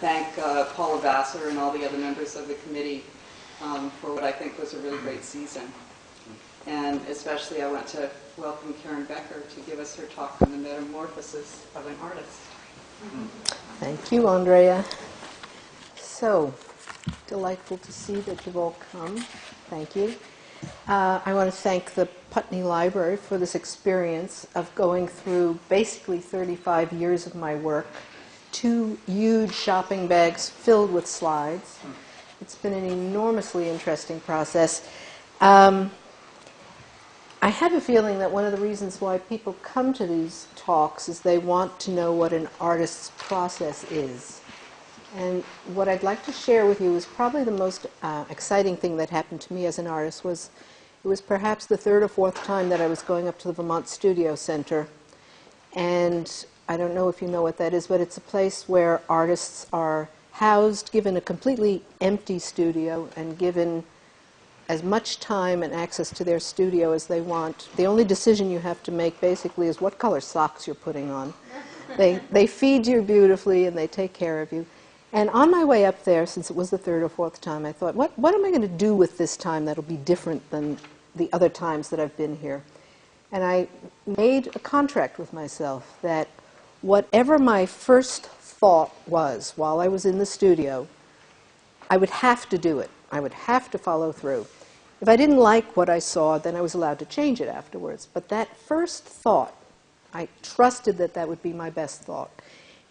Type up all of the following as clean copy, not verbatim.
thank Paula Vassar and all the other members of the committee for what I think was a really great season. And especially I want to welcome Karen Becker to give us her talk on the metamorphosis of an artist. Thank you, Andrea. So, delightful to see that you've all come. Thank you. I want to thank the Putney Library for this experience of going through basically 35 years of my work, 2 huge shopping bags filled with slides. It's been an enormously interesting process. I have a feeling that one of the reasons why people come to these talks is they want to know what an artist's process is. And what I'd like to share with you is probably the most exciting thing that happened to me as an artist. It was perhaps the 3rd or 4th time that I was going up to the Vermont Studio Center. And I don't know if you know what that is, but it's a place where artists are housed, given a completely empty studio, and given as much time and access to their studio as they want. The only decision you have to make basically is what color socks you're putting on. They feed you beautifully and they take care of you. And on my way up there, since it was the 3rd or 4th time, I thought, what am I going to do with this time that'll be different than the other times that I've been here? And I made a contract with myself that whatever my first thought was while I was in the studio, I would have to do it. I would have to follow through. If I didn't like what I saw, then I was allowed to change it afterwards. But that first thought, I trusted that that would be my best thought.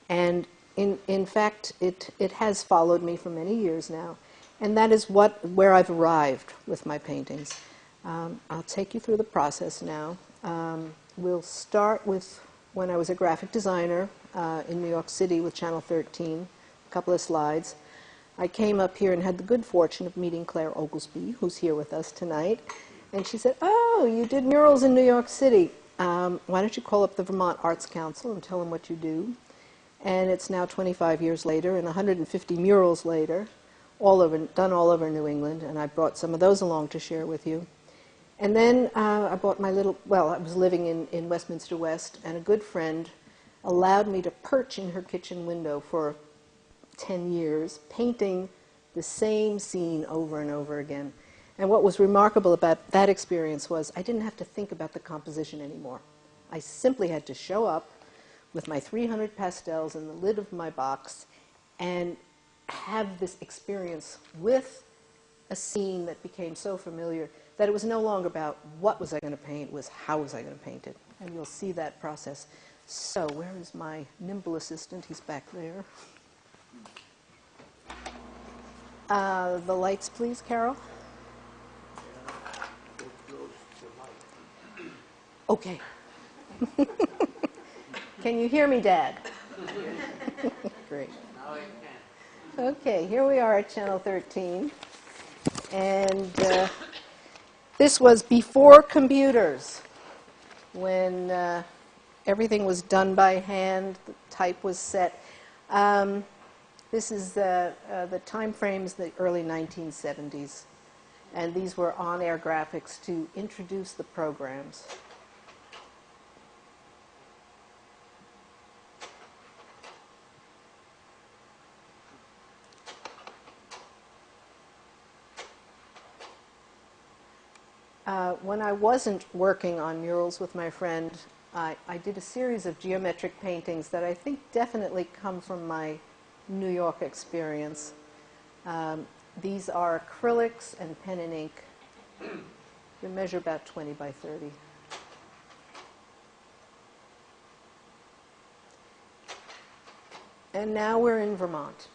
And in fact, it has followed me for many years now. And that is where I've arrived with my paintings. I'll take you through the process now. We'll start with when I was a graphic designer in New York City with Channel 13, a couple of slides. I came up here and had the good fortune of meeting Claire Oglesby, who's here with us tonight. And she said, "Oh, you did murals in New York City. Why don't you call up the Vermont Arts Council and tell them what you do?" And it's now 25 years later and 150 murals later, done all over New England, and I brought some of those along to share with you. And then I bought I was living in Westminster West, and a good friend allowed me to perch in her kitchen window for 10 years, painting the same scene over and over again. And what was remarkable about that experience was I didn't have to think about the composition anymore. I simply had to show up with my 300 pastels and the lid of my box and have this experience with a scene that became so familiar that it was no longer about what was I going to paint, it was how was I going to paint it. And you'll see that process. So where is my nimble assistant? He's back there. The lights, please, Carol. Okay. Can you hear me, Dad? Great. Now I can. Okay, here we are at Channel 13. And this was before computers, when everything was done by hand, the type was set. This is the time frames, the early 1970s. And these were on-air graphics to introduce the programs. When I wasn't working on murals with my friend, I did a series of geometric paintings that I think definitely come from my New York experience. These are acrylics and pen and ink. They measure about 20 by 30. And now we're in Vermont.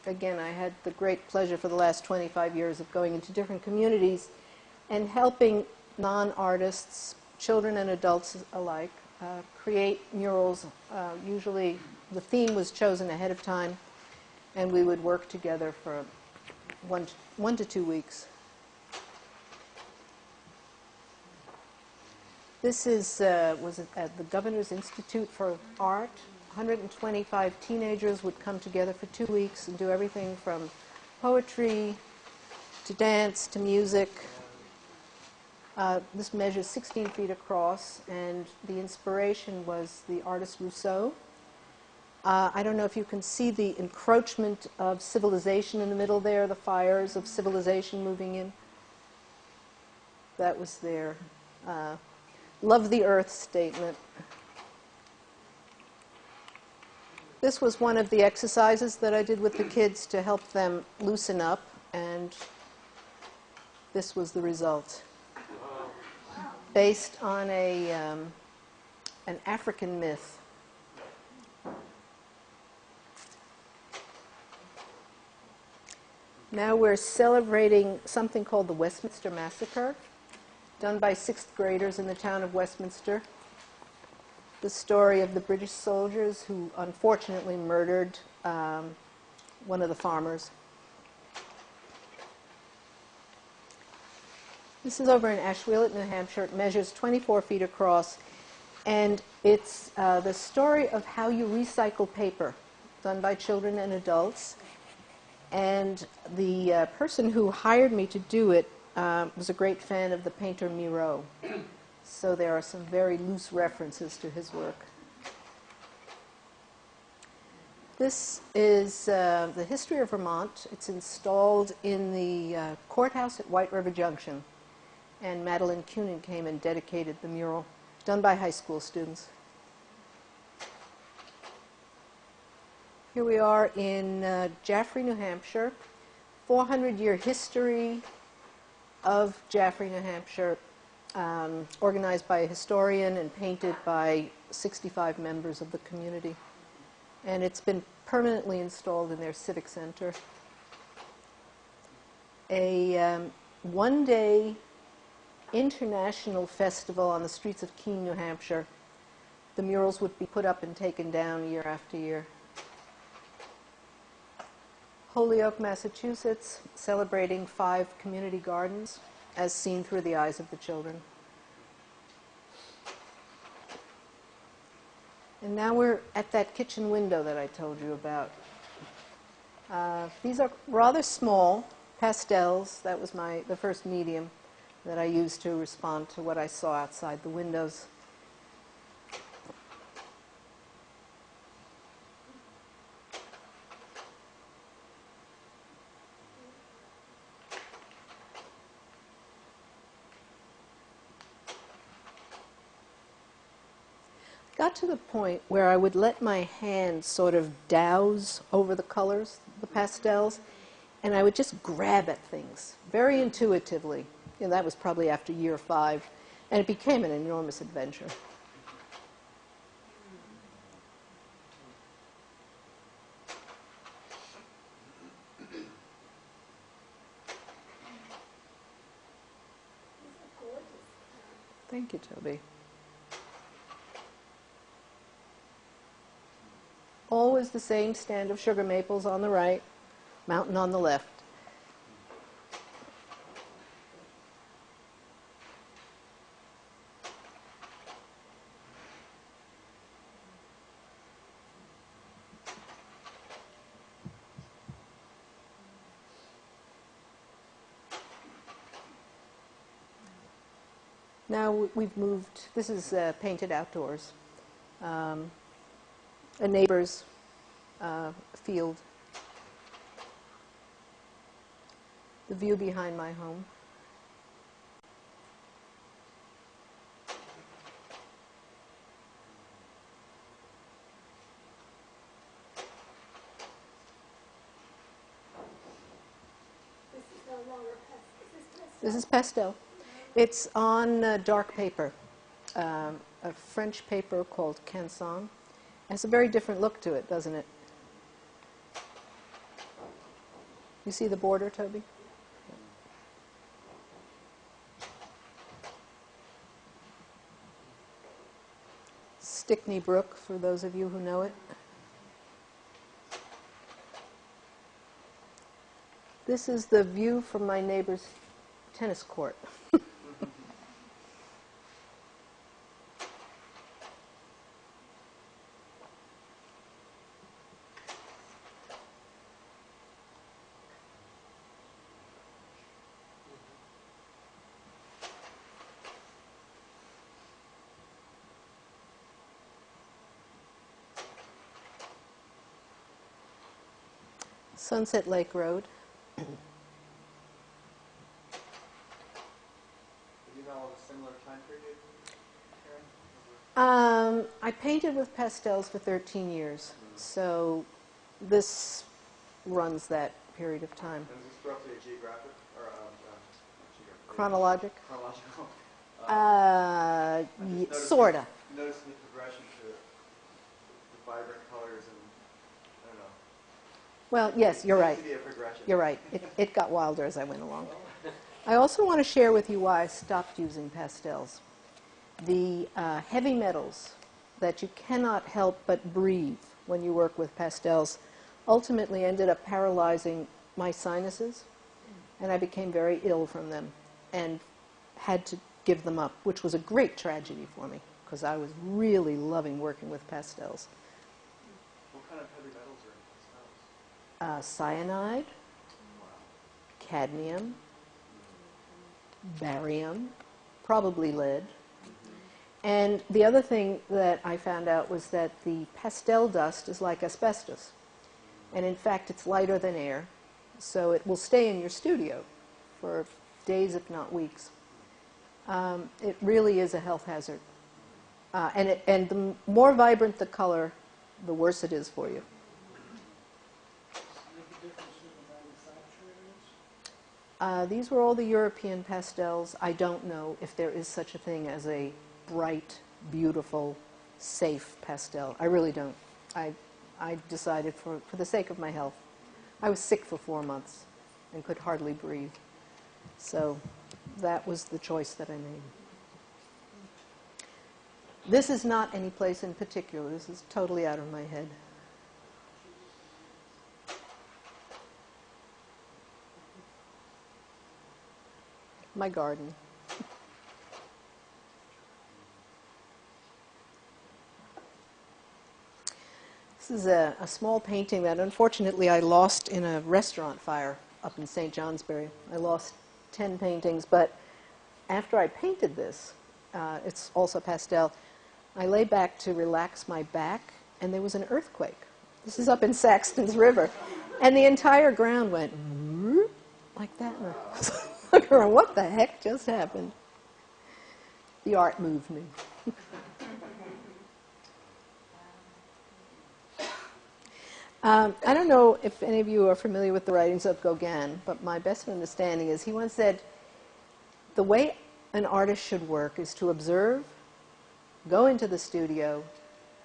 Again, I had the great pleasure for the last 25 years of going into different communities and helping non-artists, children and adults alike, create murals. Usually the theme was chosen ahead of time, and we would work together for one to 2 weeks. This was at the Governor's Institute for Art. 125 teenagers would come together for 2 weeks and do everything from poetry to dance to music. This measures 16 feet across, and the inspiration was the artist Rousseau. I don't know if you can see the encroachment of civilization in the middle there, the fires of civilization moving in. That was their love the earth statement. This was one of the exercises that I did with the kids to help them loosen up, and this was the result. Based on an African myth. Now we're celebrating something called the Westminster Massacre, done by 6th graders in the town of Westminster. The story of the British soldiers who unfortunately murdered one of the farmers. This is over in Ashwellet, New Hampshire. It measures 24 feet across, and it's the story of how you recycle paper, done by children and adults. And the person who hired me to do it was a great fan of the painter Miro. So there are some very loose references to his work. This is the history of Vermont. It's installed in the courthouse at White River Junction. And Madeline Kunin came and dedicated the mural, done by high school students. Here we are in Jaffrey, New Hampshire. 400-year history of Jaffrey, New Hampshire, organized by a historian and painted by 65 members of the community. And it's been permanently installed in their civic center. A one-day international festival on the streets of Keene, New Hampshire. The murals would be put up and taken down year after year. Holyoke, Massachusetts, celebrating 5 community gardens as seen through the eyes of the children. And now we're at that kitchen window that I told you about. These are rather small pastels. That was the first medium that I used to respond to what I saw outside the windows. Got to the point where I would let my hand sort of douse over the colors, the pastels, and I would just grab at things very intuitively. And that was probably after year 5, and it became an enormous adventure. Thank you, Toby. Always the same stand of sugar maples on the right, mountain on the left. Now we've moved, this is painted outdoors, a neighbor's field. The view behind my home. This is no longer pastel. Is this pastel? This is pastel. It's on dark paper, a French paper called Canson. It has a very different look to it, doesn't it? You see the border, Toby? Stickney Brook, for those of you who know it. This is the view from my neighbor's tennis court. Sunset Lake Road. Do you know of a similar time period, Karen? I painted with pastels for 13 years, so this runs that period of time. And is this roughly a geographic or Chronologic? chronological? Sorta. Noticing the progression to the vibrant colors and I don't know. Well, yes, you're right. Seems to be a progression. You're right. It got wilder as I went along. I also want to share with you why I stopped using pastels. The heavy metals that you cannot help but breathe when you work with pastels ultimately ended up paralyzing my sinuses, and I became very ill from them and had to give them up, which was a great tragedy for me because I was really loving working with pastels. What kind of heavy metals are in pastels? Cyanide, Wow. cadmium, barium, probably lead. And the other thing that I found out was that the pastel dust is like asbestos. And in fact, it's lighter than air, so it will stay in your studio for days, if not weeks. It really is a health hazard. And the more vibrant the color, the worse it is for you. These were all the European pastels. I don't know if there is such a thing as a bright, beautiful, safe pastel. I really don't. I decided for the sake of my health. I was sick for 4 months and could hardly breathe. So that was the choice that I made. This is not any place in particular. This is totally out of my head. My garden. This is a small painting that unfortunately I lost in a restaurant fire up in St. Johnsbury. I lost 10 paintings, but after I painted this, it's also pastel, I lay back to relax my back, and there was an earthquake. This is up in Saxton's River. And the entire ground went like that. And I was looking around, what the heck just happened? The art moved me. I don't know if any of you are familiar with the writings of Gauguin, but my best understanding is he once said, the way an artist should work is to observe, go into the studio,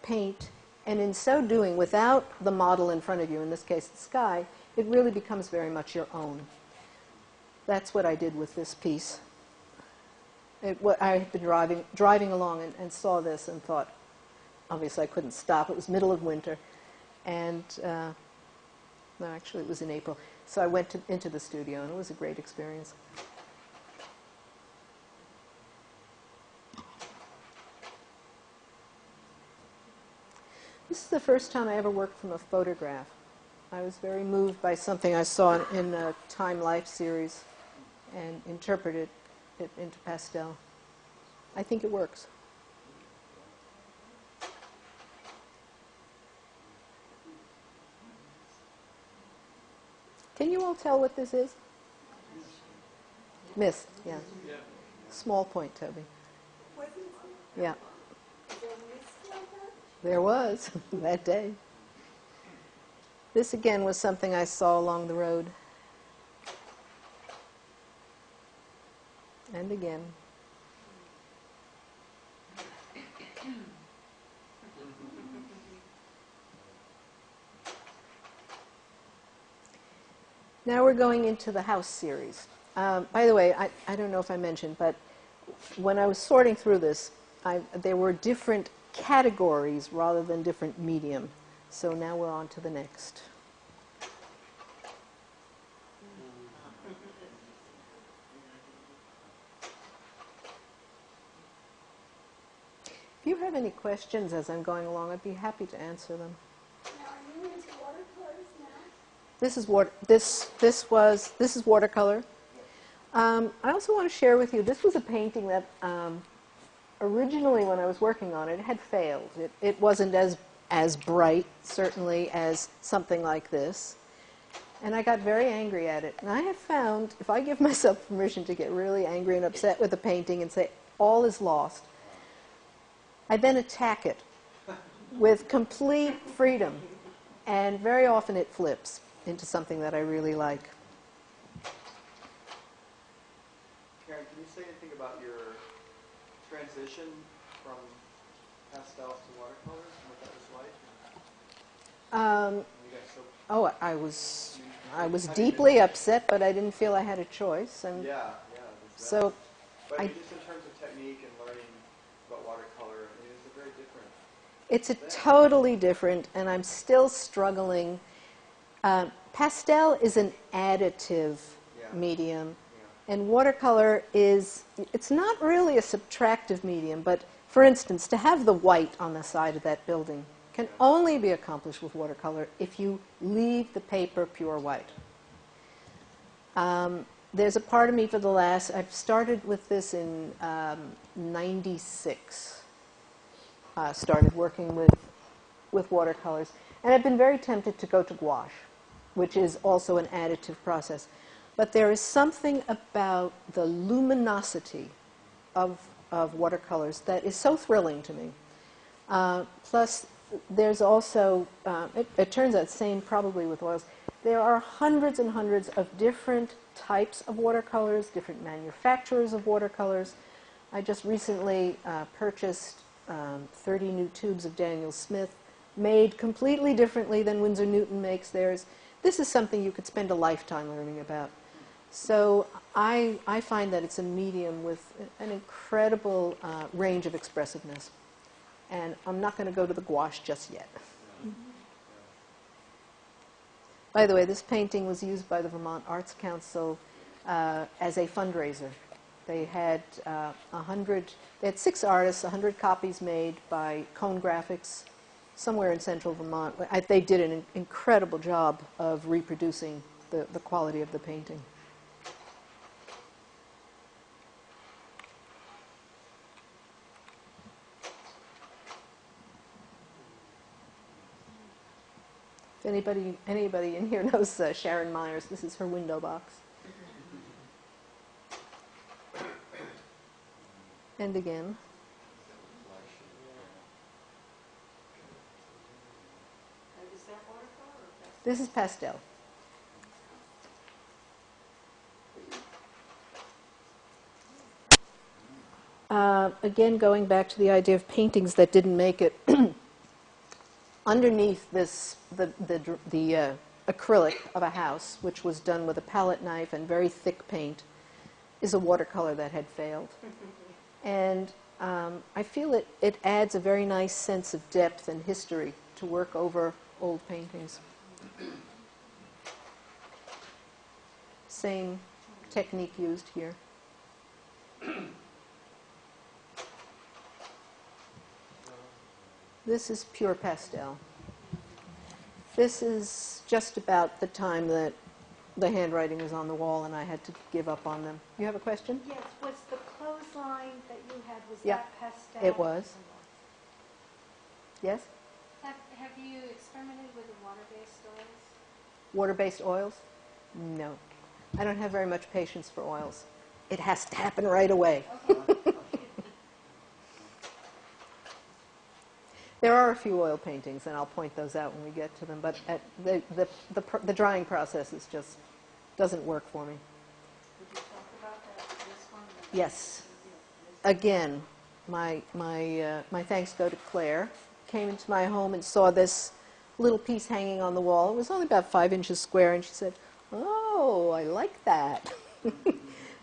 paint, and in so doing, without the model in front of you, in this case the sky, it really becomes very much your own. That's what I did with this piece. I had been driving along and saw this and thought, obviously I couldn't stop. It was middle of winter. And, no, actually it was in April. So I went into the studio, and it was a great experience. This is the first time I ever worked from a photograph. I was very moved by something I saw in a Time Life series and interpreted it into pastel. I think it works. Can you all tell what this is? Mist, yeah. Small point, Toby. Yeah. There was, that day. This again was something I saw along the road. And again. Now we're going into the house series. By the way, I don't know if I mentioned, but when I was sorting through this, there were different categories rather than different medium. So now we're on to the next. If you have any questions as I'm going along, I'd be happy to answer them. Now, are you into watercolors now? This is watercolor. I also want to share with you, this was a painting that originally when I was working on it had failed. It wasn't as bright, certainly, as something like this. And I got very angry at it. And I have found if I give myself permission to get really angry and upset with a painting and say, all is lost, I then attack it with complete freedom. And very often it flips into something that I really like. Karen, can you say anything about your transition from pastels to watercolors and what that was like? You got so Oh, I was deeply upset, but I didn't feel I had a choice. And yeah, there's that. so But I- just in terms of technique and learning about watercolor, I mean, it's a very different. it's a totally different, and I'm still struggling. Pastel is an additive Yeah. medium, Yeah. and watercolor it's not really a subtractive medium, but for instance, to have the white on the side of that building can only be accomplished with watercolor if you leave the paper pure white. There's a part of me I've started with this in 96, started working with watercolors, and I've been very tempted to go to gouache, which is also an additive process. But there is something about the luminosity of watercolors that is so thrilling to me. Plus, there's also, it turns out, same probably with oils, there are hundreds and hundreds of different types of watercolors, different manufacturers of watercolors. I just recently purchased 30 new tubes of Daniel Smith, made completely differently than Winsor Newton makes theirs. This is something you could spend a lifetime learning about. So I find that it's a medium with an incredible range of expressiveness. And I'm not going to go to the gouache just yet. By the way, this painting was used by the Vermont Arts Council as a fundraiser. They had 6 artists, 100 copies made by Cone Graphics, somewhere in central Vermont. They did an incredible job of reproducing the quality of the painting. If anybody in here knows Sharon Myers, this is her window box. And again. Is that watercolor or pastel? This is pastel. Again, going back to the idea of paintings that didn't make it, underneath this, the acrylic of a house, which was done with a palette knife and very thick paint, is a watercolor that had failed. And I feel it adds a very nice sense of depth and history to work over old paintings. Same technique used here. This is pure pastel. This is just about the time that the handwriting was on the wall and I had to give up on them. You have a question? Yes, was the clothesline that you had, was Yeah, that pastel? it was. Yes? Have you experimented with the water-based oils? Water-based oils? No. I don't have very much patience for oils. It has to happen right away. There are a few oil paintings, and I'll point those out when we get to them, but the drying process is just doesn't work for me. Would you talk about that, this one? Yes. Again, my thanks go to Claire. Came into my home and saw this little piece hanging on the wall. It was only about 5 inches square, and she said, "Oh, I like that."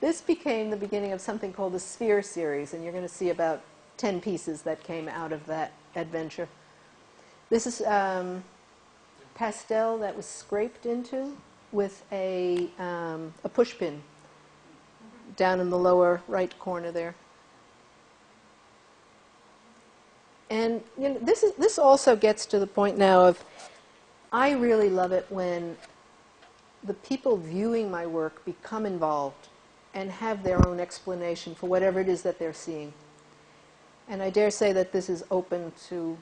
This became the beginning of something called the Sphere series, and you're going to see about 10 pieces that came out of that adventure. This is pastel that was scraped into with a push pin down in the lower right corner there. And you know, this also gets to the point now of I really love it when the people viewing my work become involved and have their own explanation for whatever it is that they're seeing. And I dare say that this is open to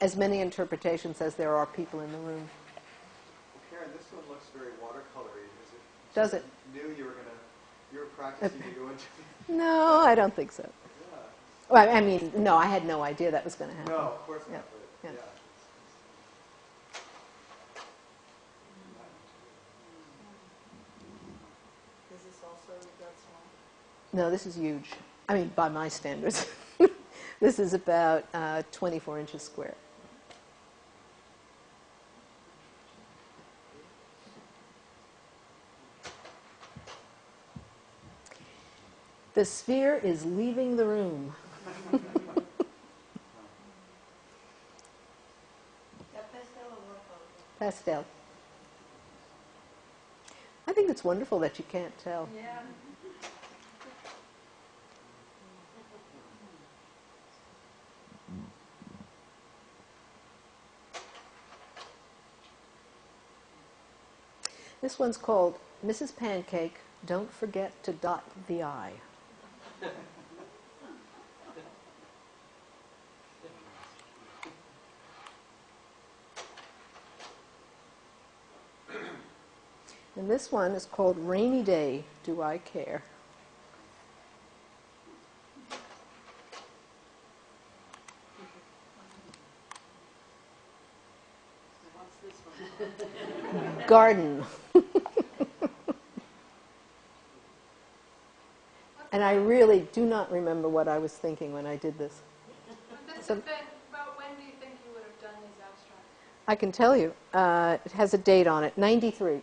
as many interpretations as there are people in the room. Karen, Karen, this one looks very watercolory. Is it? Does it? You knew you were practicing to go into. No, I don't think so. Yeah. Well, I mean, no, I had no idea that was going to happen. No, of course Yeah. not. But Yeah. yeah. Is this also that small? No, this is huge. I mean, by my standards. This is about 24 inches square. The sphere is leaving the room. Pastel. I think it's wonderful that you can't tell. Yeah. This one's called Mrs. Pancake, Don't Forget to Dot the I. And this one is called Rainy Day, Do I Care? What's this one? Garden. And I really do not remember what I was thinking when I did this. So- About when do you think you would have done these abstracts? I can tell you. It has a date on it, 93.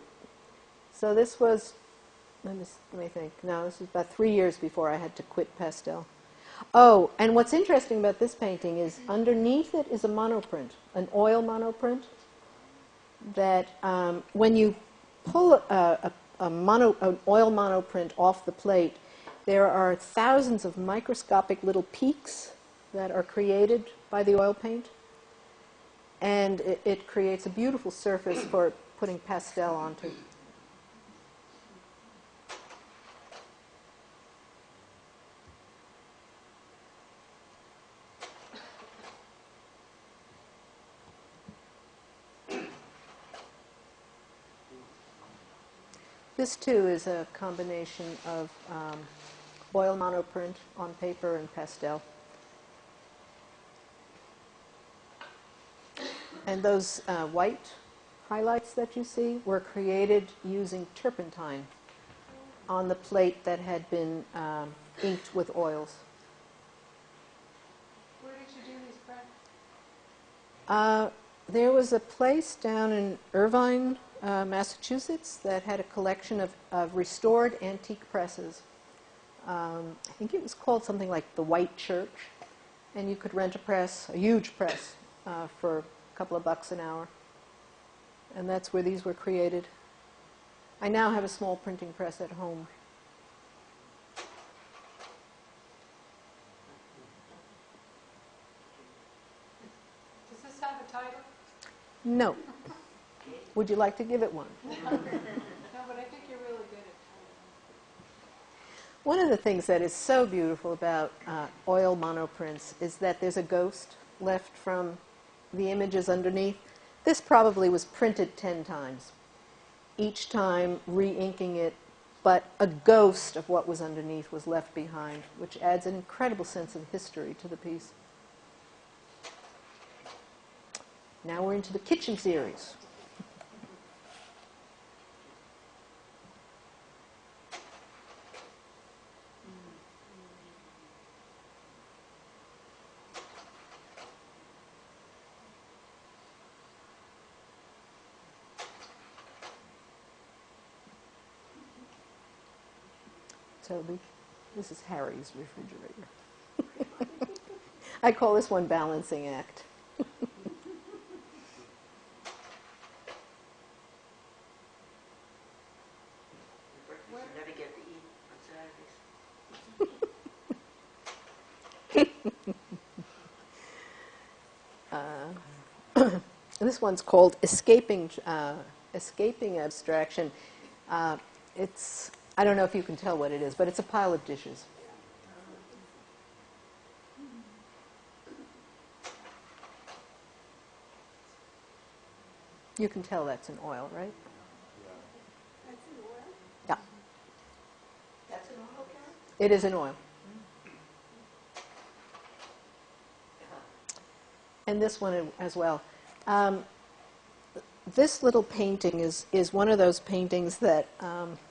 So this was, let me think. No, this was about 3 years before I had to quit pastel. Oh, and what's interesting about this painting is underneath it is a monoprint, an oil monoprint, that when you pull an oil monoprint off the plate, there are thousands of microscopic little peaks that are created by the oil paint. And it creates a beautiful surface for putting pastel onto. This, too, is a combination of oil monoprint on paper and pastel. And those white highlights that you see were created using turpentine on the plate that had been inked with oils. Where did you do these prints? There was a place down in Irvine, Massachusetts, that had a collection of restored antique presses. I think it was called something like the White Church, and you could rent a press, a huge press, for a couple of bucks an hour. And that's where these were created. I now have a small printing press at home. Does this have a title? No. Would you like to give it one? No, but I think you're really good at titles. One of the things that is so beautiful about oil monoprints is that there's a ghost left from the images underneath. This probably was printed 10 times, each time re-inking it, but a ghost of what was underneath was left behind, which adds an incredible sense of history to the piece. Now we're into the kitchen series. Toby, this is Harry's refrigerator. I call this one balancing act. You never get to eat on Saturdays. This one's called Escaping Abstraction. I don't know if you can tell what it is, but it's a pile of dishes. You can tell that's in oil, right? It is in oil. And this one as well. This little painting is one of those paintings that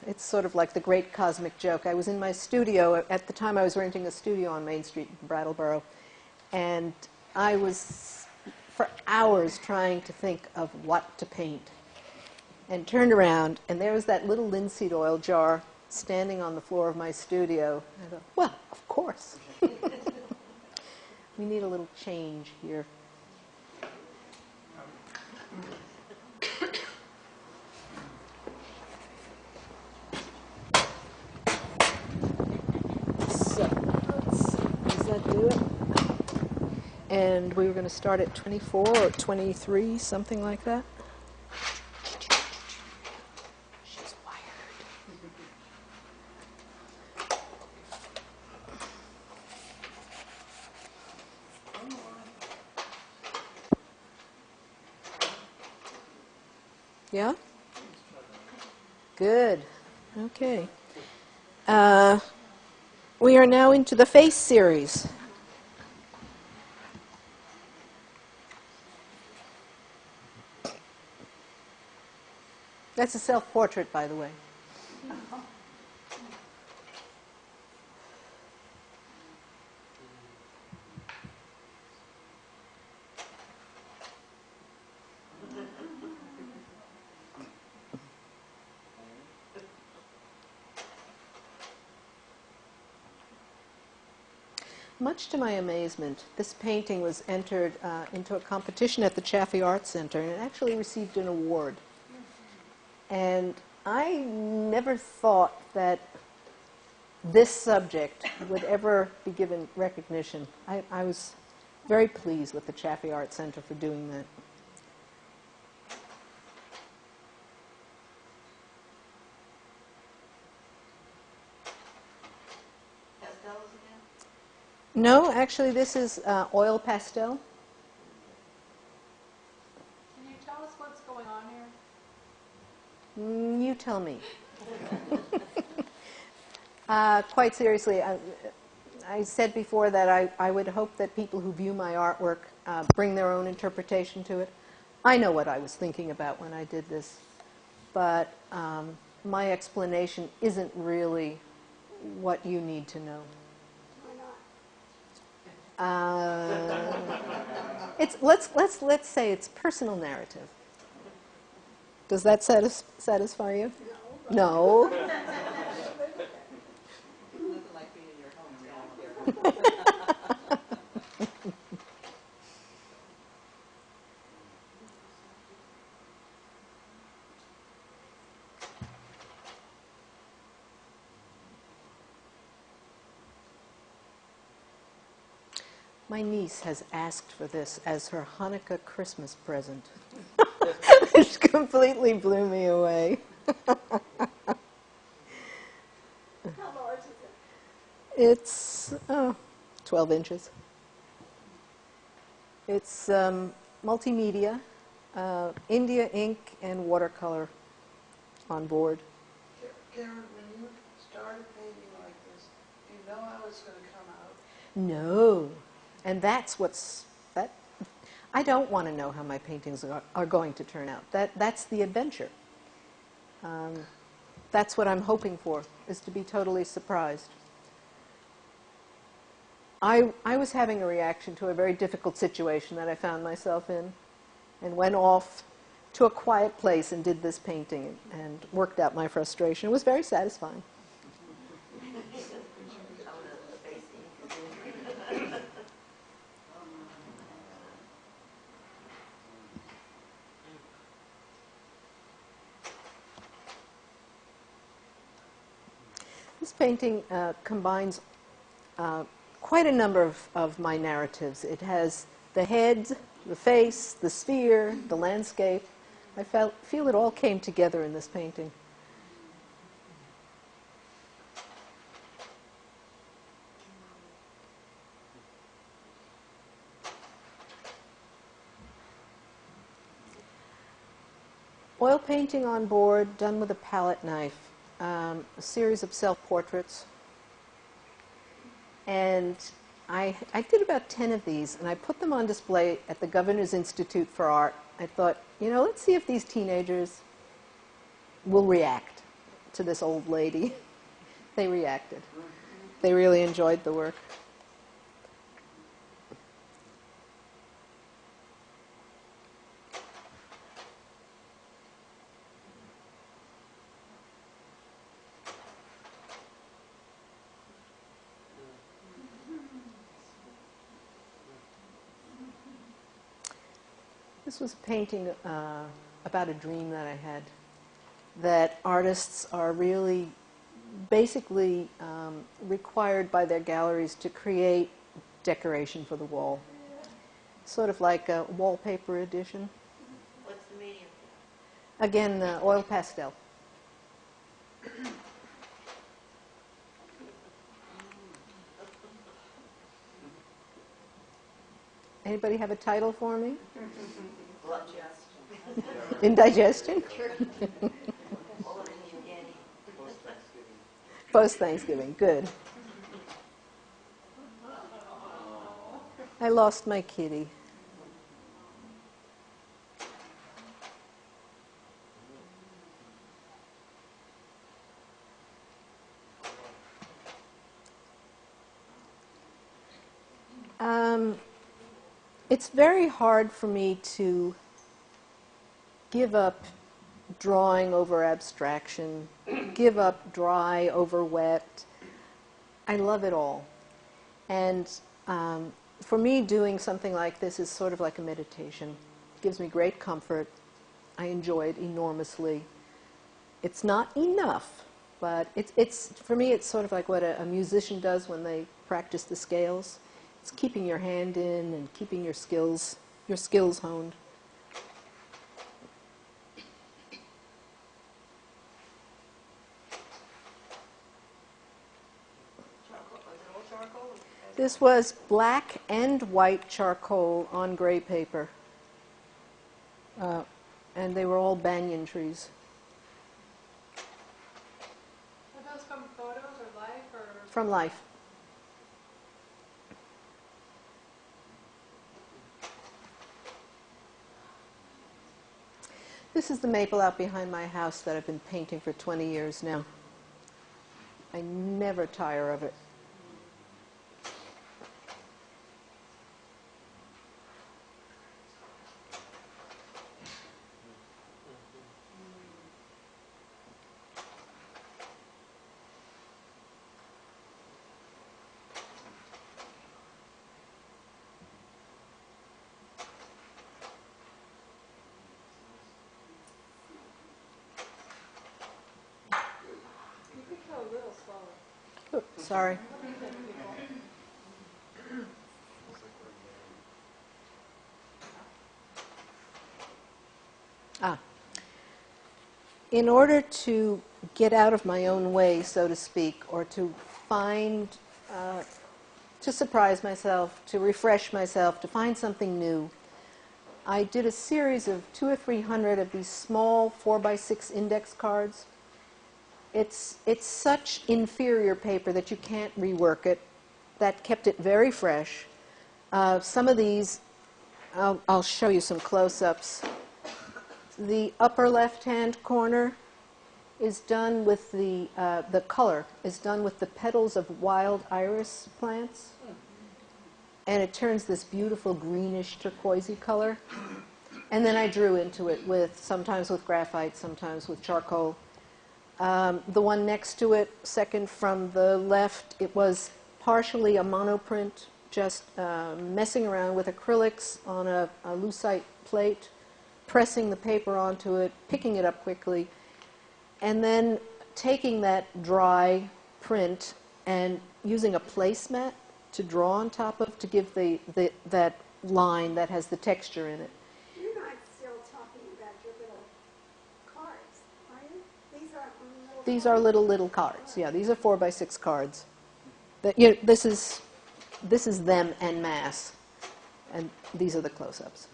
it's sort of like the great cosmic joke. I was in my studio. At the time I was renting a studio on Main Street in Brattleboro, and I was for hours trying to think of what to paint, and turned around, and there was that little linseed oil jar standing on the floor of my studio. I thought, well, of course. We need a little change here. So, let's see, does that do it? And we were going to start at 24 or 23, something like that. She's wired. Yeah? Good. Okay. We are now into the face series. That's a self-portrait, by the way. Much to my amazement, this painting was entered into a competition at the Chaffee Art Center, and it actually received an award. And I never thought that this subject would ever be given recognition. I was very pleased with the Chaffee Art Center for doing that. Pastels again? No, actually, this is oil pastel. Can you tell us what's going on here? You tell me. Quite seriously, I said before that I would hope that people who view my artwork bring their own interpretation to it. I know what I was thinking about when I did this, but my explanation isn't really what you need to know. It's let's say it's personal narrative. Does that satisfy you? No. Nothing like being in your home around here. My niece has asked for this as her Hanukkah Christmas present. It completely blew me away. How large is it? It's 12 inches. It's multimedia, India ink and watercolor on board. Karen, when you started painting like this, do you know how it's going to come out? No. And that's that. I don't want to know how my paintings are going to turn out. That's the adventure. That's what I'm hoping for, is to be totally surprised. I was having a reaction to a very difficult situation that I found myself in, and went off to a quiet place and did this painting and worked out my frustration. It was very satisfying. This painting combines quite a number of my narratives. It has the head, the face, the sphere, the landscape. I feel it all came together in this painting. Oil painting on board, done with a palette knife. A series of self-portraits. And I did about 10 of these, and I put them on display at the Governor's Institute for Art. I thought, you know, let's see if these teenagers will react to this old lady. They reacted. They really enjoyed the work. This was a painting about a dream that I had, that artists are really basically required by their galleries to create decoration for the wall. Sort of like a wallpaper edition. What's the medium? Again, oil pastel. Anybody have a title for me? Indigestion? Post Thanksgiving, good. I lost my kitty. It's very hard for me to give up drawing over abstraction, give up dry over wet. I love it all. And for me, doing something like this is sort of like a meditation. It gives me great comfort. I enjoy it enormously. It's not enough, but it's for me, it's sort of like what a musician does when they practice the scales. It's keeping your hand in and keeping your skills honed. Charcoal, was it all charcoal? This was black and white charcoal on gray paper. And they were all banyan trees. Are those from photos or life or? From life. This is the maple out behind my house that I've been painting for 20 years now. I never tire of it. You could go a little slower. Oops, sorry. In order to get out of my own way, so to speak, or to find, to surprise myself, to refresh myself, to find something new, I did a series of 200 or 300 of these small 4x6 index cards. It's such inferior paper that you can't rework it. That kept it very fresh. Some of these, I'll show you some close-ups. The upper left-hand corner is done with the color is done with the petals of wild iris plants, and it turns this beautiful greenish turquoisey color. And then I drew into it with sometimes with graphite, sometimes with charcoal. The one next to it, second from the left, it was partially a monoprint, just messing around with acrylics on a lucite plate, pressing the paper onto it, picking it up quickly, and then taking that dry print and using a placemat to draw on top of to give that line that has the texture in it. You're not still talking about your little cards, are you? These are little These are little cards. Yeah, these are 4x6 cards. This is them en masse, and these are the close-ups.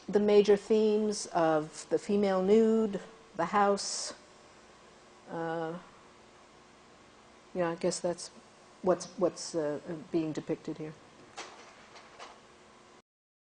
The major themes of the female nude, the house. Yeah, I guess that's what's being depicted here.